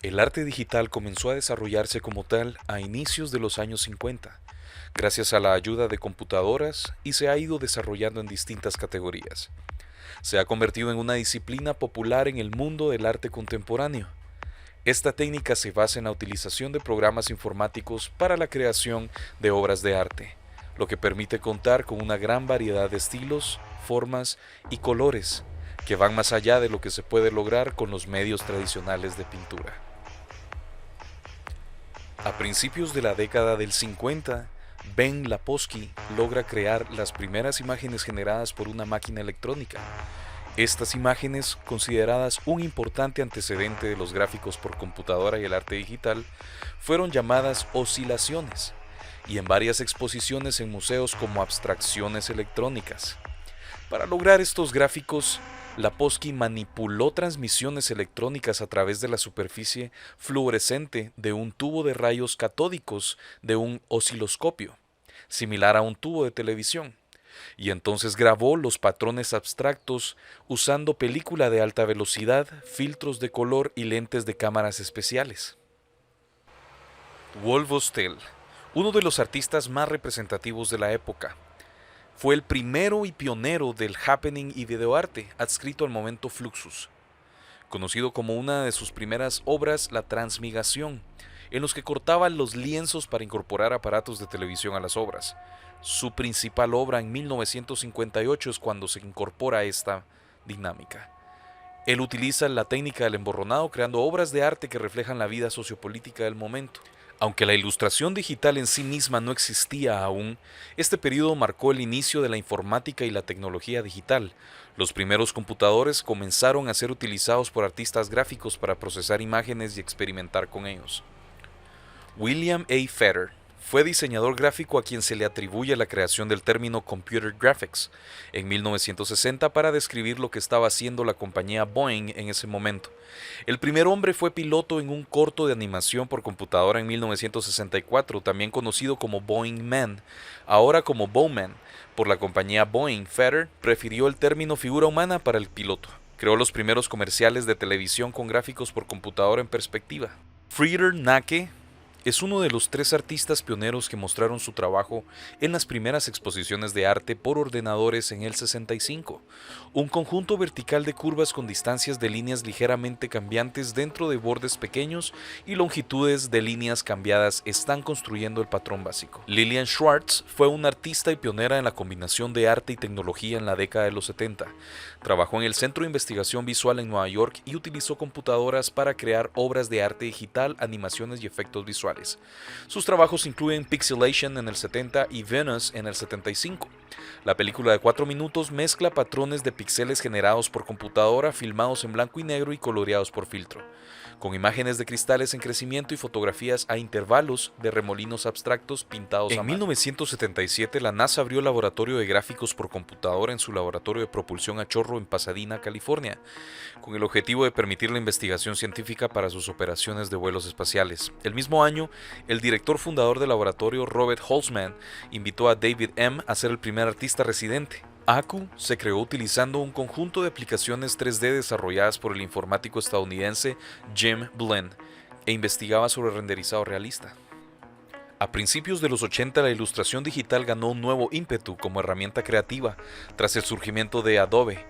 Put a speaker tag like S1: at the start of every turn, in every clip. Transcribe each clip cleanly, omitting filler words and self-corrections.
S1: El arte digital comenzó a desarrollarse como tal a inicios de los años 50, gracias a la ayuda de computadoras y se ha ido desarrollando en distintas categorías. Se ha convertido en una disciplina popular en el mundo del arte contemporáneo. Esta técnica se basa en la utilización de programas informáticos para la creación de obras de arte, lo que permite contar con una gran variedad de estilos, formas y colores que van más allá de lo que se puede lograr con los medios tradicionales de pintura. A principios de la década del 50, Ben Lapowski logra crear las primeras imágenes generadas por una máquina electrónica. Estas imágenes, consideradas un importante antecedente de los gráficos por computadora y el arte digital, fueron llamadas oscilaciones, y en varias exposiciones en museos como abstracciones electrónicas. Para lograr estos gráficos, Lapowski manipuló transmisiones electrónicas a través de la superficie fluorescente de un tubo de rayos catódicos de un osciloscopio, similar a un tubo de televisión, y entonces grabó los patrones abstractos usando película de alta velocidad, filtros de color y lentes de cámaras especiales. Wolf Tell, uno de los artistas más representativos de la época, fue el primero y pionero del happening y videoarte adscrito al momento Fluxus, conocido como una de sus primeras obras La Transmigración, en los que cortaba los lienzos para incorporar aparatos de televisión a las obras. Su principal obra en 1958 es cuando se incorpora esta dinámica. Él utiliza la técnica del emborronado creando obras de arte que reflejan la vida sociopolítica del momento. Aunque la ilustración digital en sí misma no existía aún, este periodo marcó el inicio de la informática y la tecnología digital. Los primeros computadores comenzaron a ser utilizados por artistas gráficos para procesar imágenes y experimentar con ellos. William A. Fetter fue diseñador gráfico a quien se le atribuye la creación del término Computer Graphics en 1960 para describir lo que estaba haciendo la compañía Boeing en ese momento. El primer hombre fue piloto en un corto de animación por computadora en 1964, también conocido como Boeing Man, ahora como Bowman, por la compañía Boeing. Fetter prefirió el término figura humana para el piloto. Creó los primeros comerciales de televisión con gráficos por computadora en perspectiva. Frieder Nake es uno de los 3 artistas pioneros que mostraron su trabajo en las primeras exposiciones de arte por ordenadores en el 65. Un conjunto vertical de curvas con distancias de líneas ligeramente cambiantes dentro de bordes pequeños y longitudes de líneas cambiadas están construyendo el patrón básico. Lillian Schwartz fue una artista y pionera en la combinación de arte y tecnología en la década de los 70. Trabajó en el Centro de Investigación Visual en Nueva York y utilizó computadoras para crear obras de arte digital, animaciones y efectos visuales. Sus trabajos incluyen Pixelation en el 70 y Venus en el 75. La película de 4 minutos mezcla patrones de píxeles generados por computadora, filmados en blanco y negro y coloreados por filtro, con imágenes de cristales en crecimiento y fotografías a intervalos de remolinos abstractos pintados a mano. En 1977, la NASA abrió el laboratorio de gráficos por computadora en su laboratorio de propulsión a chorro en Pasadena, California, con el objetivo de permitir la investigación científica para sus operaciones de vuelos espaciales. El mismo año, el director fundador del laboratorio, Robert Holzman, invitó a David M. a ser el primer artista residente. Aku se creó utilizando un conjunto de aplicaciones 3D desarrolladas por el informático estadounidense Jim Blend e investigaba sobre renderizado realista. A principios de los 80, la ilustración digital ganó un nuevo ímpetu como herramienta creativa tras el surgimiento de Adobe,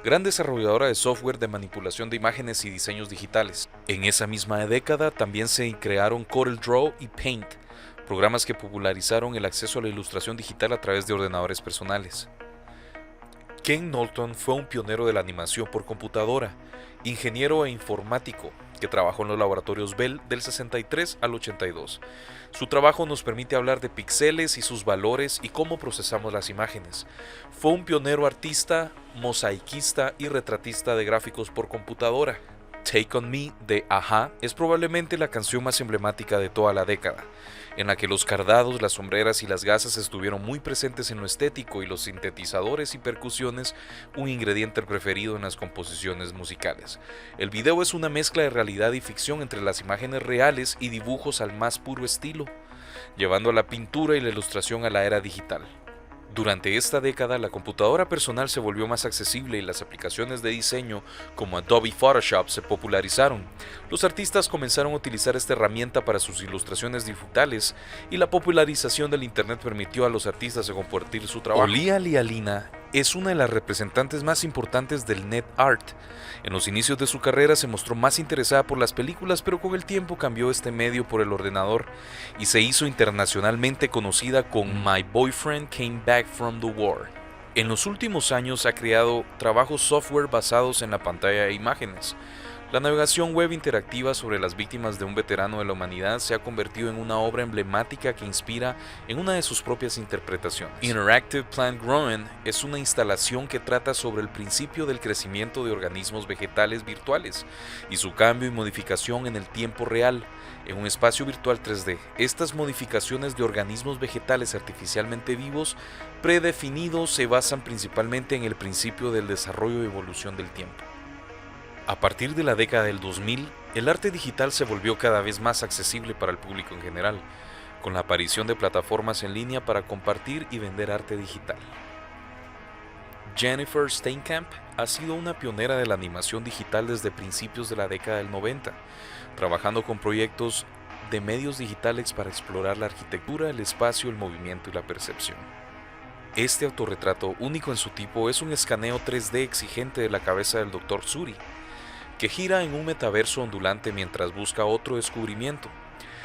S1: gran desarrolladora de software de manipulación de imágenes y diseños digitales. En esa misma década también se crearon CorelDRAW y Paint, programas que popularizaron el acceso a la ilustración digital a través de ordenadores personales. Ken Norton fue un pionero de la animación por computadora, ingeniero e informático que trabajó en los laboratorios Bell del 63 al 82. Su trabajo nos permite hablar de píxeles y sus valores y cómo procesamos las imágenes. Fue un pionero artista, mosaiquista y retratista de gráficos por computadora. Take On Me de A-ha es probablemente la canción más emblemática de toda la década, en la que los cardados, las sombreras y las gasas estuvieron muy presentes en lo estético y los sintetizadores y percusiones un ingrediente preferido en las composiciones musicales. El video es una mezcla de realidad y ficción entre las imágenes reales y dibujos al más puro estilo, llevando a la pintura y la ilustración a la era digital. Durante esta década, la computadora personal se volvió más accesible y las aplicaciones de diseño como Adobe Photoshop se popularizaron. Los artistas comenzaron a utilizar esta herramienta para sus ilustraciones digitales y la popularización del Internet permitió a los artistas a compartir su trabajo. Olia Lialina es una de las representantes más importantes del net art. En los inicios de su carrera se mostró más interesada por las películas, pero con el tiempo cambió este medio por el ordenador y se hizo internacionalmente conocida con My Boyfriend Came Back from the War. En los últimos años ha creado trabajos software basados en la pantalla de imágenes. La navegación web interactiva sobre las víctimas de un veterano de la humanidad se ha convertido en una obra emblemática que inspira en una de sus propias interpretaciones. Interactive Plant Growing es una instalación que trata sobre el principio del crecimiento de organismos vegetales virtuales y su cambio y modificación en el tiempo real, en un espacio virtual 3D. Estas modificaciones de organismos vegetales artificialmente vivos predefinidos se basan principalmente en el principio del desarrollo y evolución del tiempo. A partir de la década del 2000, el arte digital se volvió cada vez más accesible para el público en general, con la aparición de plataformas en línea para compartir y vender arte digital. Jennifer Steenkamp ha sido una pionera de la animación digital desde principios de la década del 90, trabajando con proyectos de medios digitales para explorar la arquitectura, el espacio, el movimiento y la percepción. Este autorretrato, único en su tipo, es un escaneo 3D exigente de la cabeza del Dr. Suri, que gira en un metaverso ondulante mientras busca otro descubrimiento.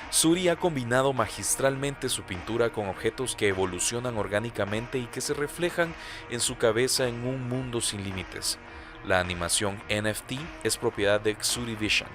S1: Suri ha combinado magistralmente su pintura con objetos que evolucionan orgánicamente y que se reflejan en su cabeza en un mundo sin límites. La animación NFT es propiedad de Suri Vision.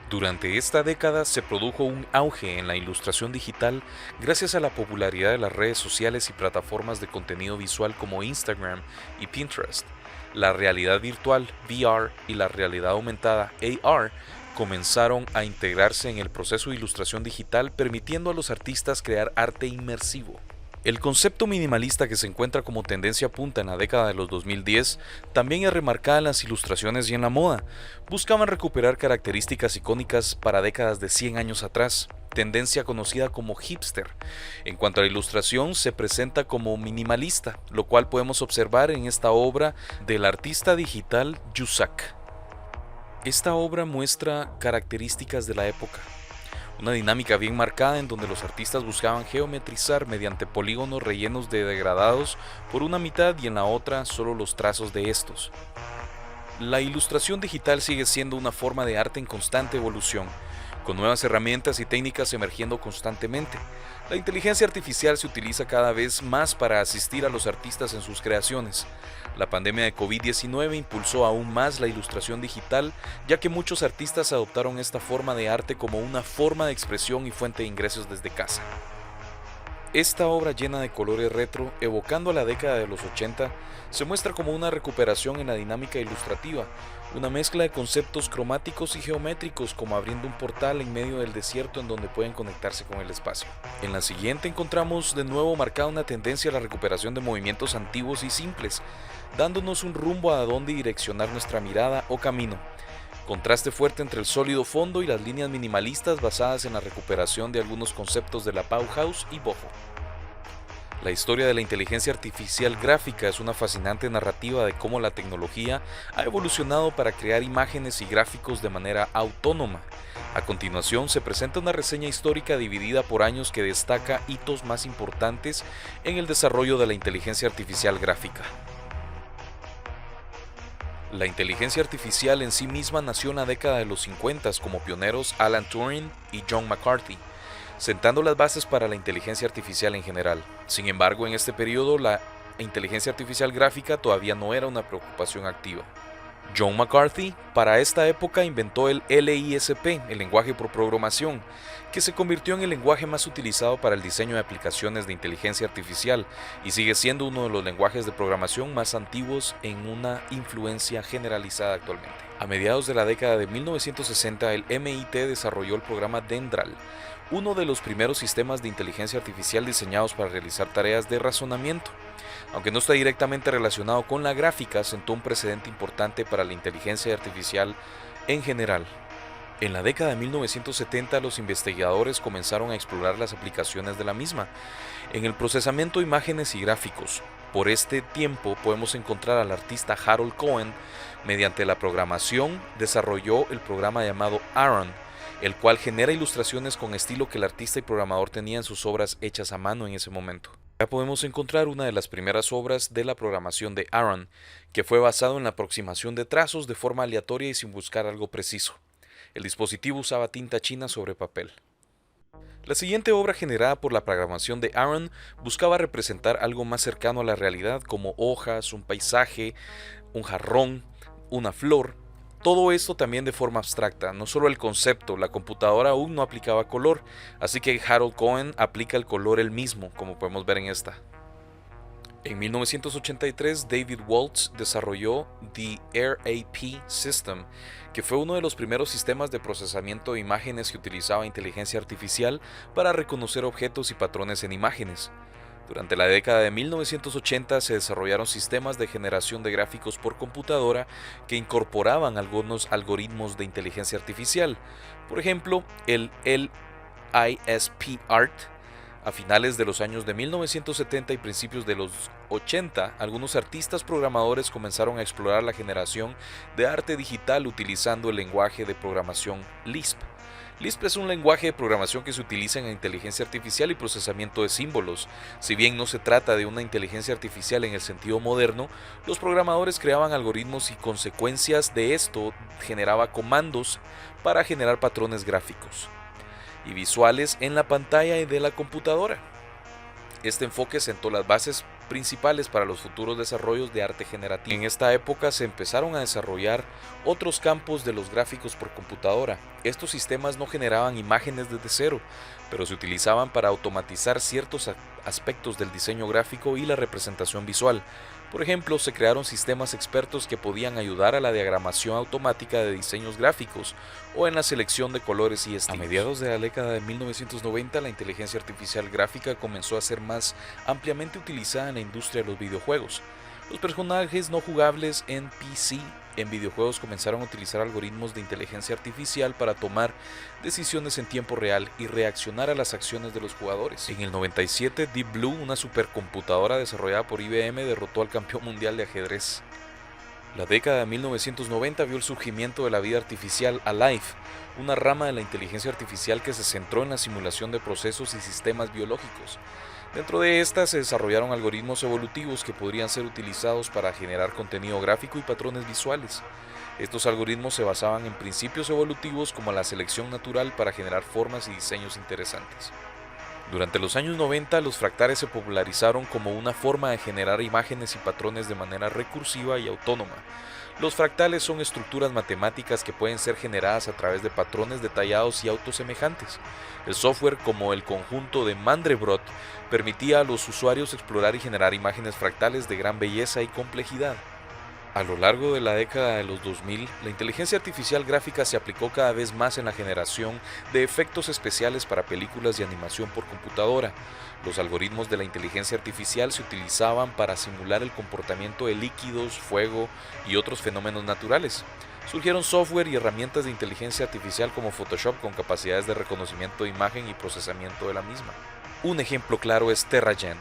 S1: Durante esta década se produjo un auge en la ilustración digital gracias a la popularidad de las redes sociales y plataformas de contenido visual como Instagram y Pinterest. La realidad virtual, VR, y la realidad aumentada, AR, comenzaron a integrarse en el proceso de ilustración digital, permitiendo a los artistas crear arte inmersivo. El concepto minimalista, que se encuentra como tendencia punta en la década de los 2010, también es remarcada en las ilustraciones y en la moda. Buscaban recuperar características icónicas para décadas de 100 años atrás, tendencia conocida como hipster. En cuanto a la ilustración, se presenta como minimalista, lo cual podemos observar en esta obra del artista digital Yusak. Esta obra muestra características de la época. Una dinámica bien marcada en donde los artistas buscaban geometrizar mediante polígonos rellenos de degradados por una mitad y en la otra solo los trazos de estos. La ilustración digital sigue siendo una forma de arte en constante evolución, con nuevas herramientas y técnicas emergiendo constantemente. La inteligencia artificial se utiliza cada vez más para asistir a los artistas en sus creaciones. La pandemia de COVID-19 impulsó aún más la ilustración digital, ya que muchos artistas adoptaron esta forma de arte como una forma de expresión y fuente de ingresos desde casa. Esta obra llena de colores retro, evocando a la década de los 80, se muestra como una recuperación en la dinámica ilustrativa, una mezcla de conceptos cromáticos y geométricos, como abriendo un portal en medio del desierto en donde pueden conectarse con el espacio. En la siguiente encontramos de nuevo marcada una tendencia a la recuperación de movimientos antiguos y simples, dándonos un rumbo a dónde direccionar nuestra mirada o camino. Contraste fuerte entre el sólido fondo y las líneas minimalistas basadas en la recuperación de algunos conceptos de la Bauhaus y Boho. La historia de la inteligencia artificial gráfica es una fascinante narrativa de cómo la tecnología ha evolucionado para crear imágenes y gráficos de manera autónoma. A continuación se presenta una reseña histórica dividida por años que destaca hitos más importantes en el desarrollo de la inteligencia artificial gráfica. La inteligencia artificial en sí misma nació en la década de los 50 como pioneros Alan Turing y John McCarthy, sentando las bases para la inteligencia artificial en general. Sin embargo, en este periodo la inteligencia artificial gráfica todavía no era una preocupación activa. John McCarthy, para esta época, inventó el LISP, el lenguaje por programación, que se convirtió en el lenguaje más utilizado para el diseño de aplicaciones de inteligencia artificial y sigue siendo uno de los lenguajes de programación más antiguos en una influencia generalizada actualmente. A mediados de la década de 1960, el MIT desarrolló el programa Dendral, uno de los primeros sistemas de inteligencia artificial diseñados para realizar tareas de razonamiento. Aunque no está directamente relacionado con la gráfica, sentó un precedente importante para la inteligencia artificial en general. En la década de 1970 los investigadores comenzaron a explorar las aplicaciones de la misma en el procesamiento de imágenes y gráficos. Por este tiempo podemos encontrar al artista Harold Cohen. Mediante la programación desarrolló el programa llamado Aaron, el cual genera ilustraciones con estilo que el artista y programador tenía en sus obras hechas a mano en ese momento. Acá podemos encontrar una de las primeras obras de la programación de Aaron, que fue basado en la aproximación de trazos de forma aleatoria y sin buscar algo preciso. El dispositivo usaba tinta china sobre papel. La siguiente obra generada por la programación de Aaron buscaba representar algo más cercano a la realidad, como hojas, un paisaje, un jarrón, una flor. Todo esto también de forma abstracta, no solo el concepto. La computadora aún no aplicaba color, así que Harold Cohen aplica el color él mismo, como podemos ver en esta. En 1983, David Waltz desarrolló The RAP System, que fue uno de los primeros sistemas de procesamiento de imágenes que utilizaba inteligencia artificial para reconocer objetos y patrones en imágenes. Durante la década de 1980 se desarrollaron sistemas de generación de gráficos por computadora que incorporaban algunos algoritmos de inteligencia artificial. Por ejemplo, el LISP-ART. A finales de los años de 1970 y principios de los 80, algunos artistas programadores comenzaron a explorar la generación de arte digital utilizando el lenguaje de programación Lisp. Lisp es un lenguaje de programación que se utiliza en inteligencia artificial y procesamiento de símbolos. Si bien no se trata de una inteligencia artificial en el sentido moderno, los programadores creaban algoritmos y consecuencias de esto generaba comandos para generar patrones gráficos y visuales en la pantalla de la computadora. Este enfoque sentó las bases principales para los futuros desarrollos de arte generativo. En esta época se empezaron a desarrollar otros campos de los gráficos por computadora. Estos sistemas no generaban imágenes desde cero, pero se utilizaban para automatizar ciertos aspectos del diseño gráfico y la representación visual. Por ejemplo, se crearon sistemas expertos que podían ayudar a la diagramación automática de diseños gráficos o en la selección de colores y estilos. A mediados de la década de 1990, la inteligencia artificial gráfica comenzó a ser más ampliamente utilizada en la industria de los videojuegos. Los personajes no jugables en PC en videojuegos comenzaron a utilizar algoritmos de inteligencia artificial para tomar decisiones en tiempo real y reaccionar a las acciones de los jugadores. En el 97, Deep Blue, una supercomputadora desarrollada por IBM, derrotó al campeón mundial de ajedrez. La década de 1990 vio el surgimiento de la vida artificial Alive, una rama de la inteligencia artificial que se centró en la simulación de procesos y sistemas biológicos. Dentro de esta se desarrollaron algoritmos evolutivos que podrían ser utilizados para generar contenido gráfico y patrones visuales. Estos algoritmos se basaban en principios evolutivos como la selección natural para generar formas y diseños interesantes. Durante los años 90, los fractales se popularizaron como una forma de generar imágenes y patrones de manera recursiva y autónoma. Los fractales son estructuras matemáticas que pueden ser generadas a través de patrones detallados y autosemejantes. El software, como el conjunto de Mandelbrot, permitía a los usuarios explorar y generar imágenes fractales de gran belleza y complejidad. A lo largo de la década de los 2000, la inteligencia artificial gráfica se aplicó cada vez más en la generación de efectos especiales para películas y animación por computadora. Los algoritmos de la inteligencia artificial se utilizaban para simular el comportamiento de líquidos, fuego y otros fenómenos naturales. Surgieron software y herramientas de inteligencia artificial como Photoshop con capacidades de reconocimiento de imagen y procesamiento de la misma. Un ejemplo claro es TerraGen,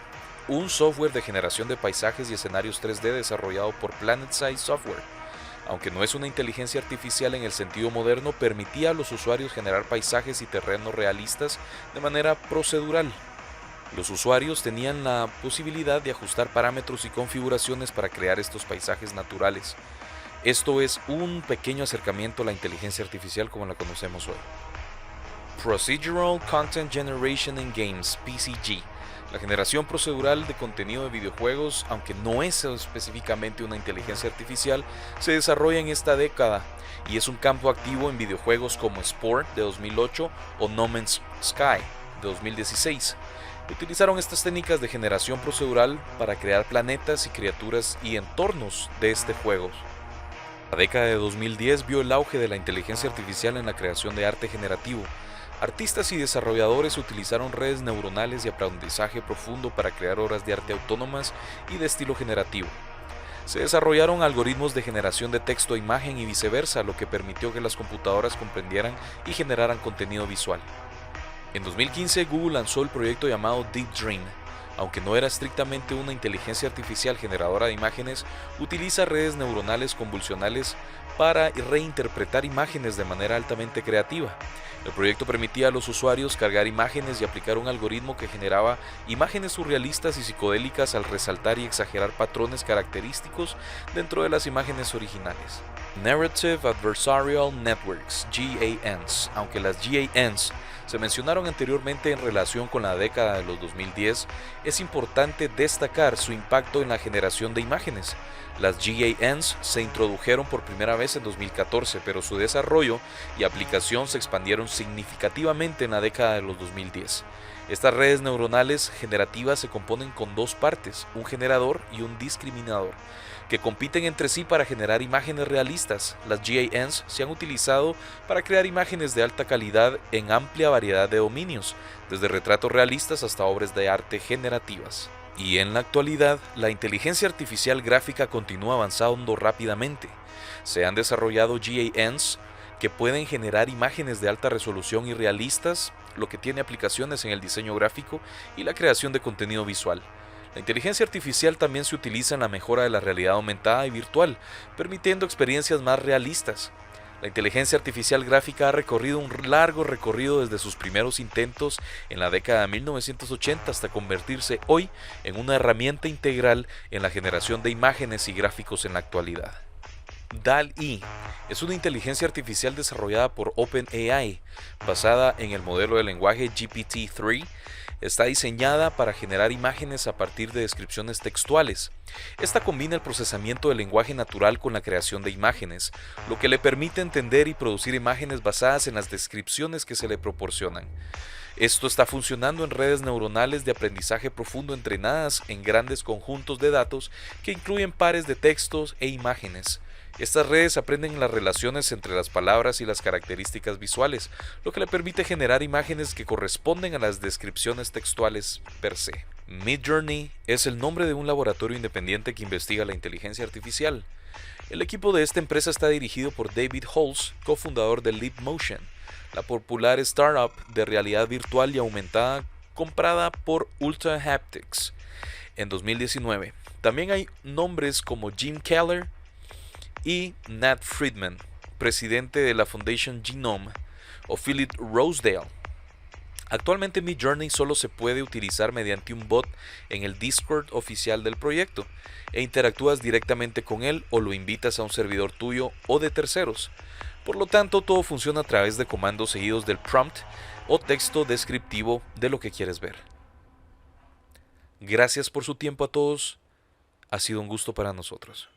S1: un software de generación de paisajes y escenarios 3D desarrollado por PlanetSize Software. Aunque no es una inteligencia artificial en el sentido moderno, permitía a los usuarios generar paisajes y terrenos realistas de manera procedural. Los usuarios tenían la posibilidad de ajustar parámetros y configuraciones para crear estos paisajes naturales. Esto es un pequeño acercamiento a la inteligencia artificial como la conocemos hoy. Procedural Content Generation in Games, PCG. La generación procedural de contenido de videojuegos, aunque no es específicamente una inteligencia artificial, se desarrolla en esta década y es un campo activo en videojuegos como Spore de 2008 o No Man's Sky de 2016. Utilizaron estas técnicas de generación procedural para crear planetas y criaturas y entornos de este juego. La década de 2010 vio el auge de la inteligencia artificial en la creación de arte generativo. Artistas y desarrolladores utilizaron redes neuronales y aprendizaje profundo para crear obras de arte autónomas y de estilo generativo. Se desarrollaron algoritmos de generación de texto a imagen y viceversa, lo que permitió que las computadoras comprendieran y generaran contenido visual. En 2015, Google lanzó el proyecto llamado Deep Dream. Aunque no era estrictamente una inteligencia artificial generadora de imágenes, utiliza redes neuronales convolucionales para reinterpretar imágenes de manera altamente creativa. El proyecto permitía a los usuarios cargar imágenes y aplicar un algoritmo que generaba imágenes surrealistas y psicodélicas al resaltar y exagerar patrones característicos dentro de las imágenes originales. Narrative Adversarial Networks, GANs. Aunque las GANs se mencionaron anteriormente en relación con la década de los 2010, es importante destacar su impacto en la generación de imágenes. Las GANs se introdujeron por primera vez en 2014, pero su desarrollo y aplicación se expandieron significativamente en la década de los 2010. Estas redes neuronales generativas se componen con dos partes, un generador y un discriminador, que compiten entre sí para generar imágenes realistas. Las GANs se han utilizado para crear imágenes de alta calidad en amplia variedad de dominios, desde retratos realistas hasta obras de arte generativas. Y en la actualidad, la inteligencia artificial gráfica continúa avanzando rápidamente. Se han desarrollado GANs que pueden generar imágenes de alta resolución y realistas, lo que tiene aplicaciones en el diseño gráfico y la creación de contenido visual. La inteligencia artificial también se utiliza en la mejora de la realidad aumentada y virtual, permitiendo experiencias más realistas. La inteligencia artificial gráfica ha recorrido un largo recorrido desde sus primeros intentos en la década de 1980 hasta convertirse hoy en una herramienta integral en la generación de imágenes y gráficos en la actualidad. DALL-E es una inteligencia artificial desarrollada por OpenAI, basada en el modelo de lenguaje GPT-3. Está diseñada para generar imágenes a partir de descripciones textuales. Esta combina el procesamiento del lenguaje natural con la creación de imágenes, lo que le permite entender y producir imágenes basadas en las descripciones que se le proporcionan. Esto está funcionando en redes neuronales de aprendizaje profundo entrenadas en grandes conjuntos de datos que incluyen pares de textos e imágenes. Estas redes aprenden las relaciones entre las palabras y las características visuales, lo que le permite generar imágenes que corresponden a las descripciones textuales per se. Midjourney es el nombre de un laboratorio independiente que investiga la inteligencia artificial. El equipo de esta empresa está dirigido por David Holz, cofundador de Leapmotion, la popular startup de realidad virtual y aumentada comprada por Ultra Haptics en 2019. También hay nombres como Jim Keller y Nat Friedman, presidente de la Foundation Genome, o Philip Rosedale. Actualmente Midjourney solo se puede utilizar mediante un bot en el Discord oficial del proyecto, e interactúas directamente con él o lo invitas a un servidor tuyo o de terceros. Por lo tanto, todo funciona a través de comandos seguidos del prompt o texto descriptivo de lo que quieres ver. Gracias por su tiempo a todos, ha sido un gusto para nosotros.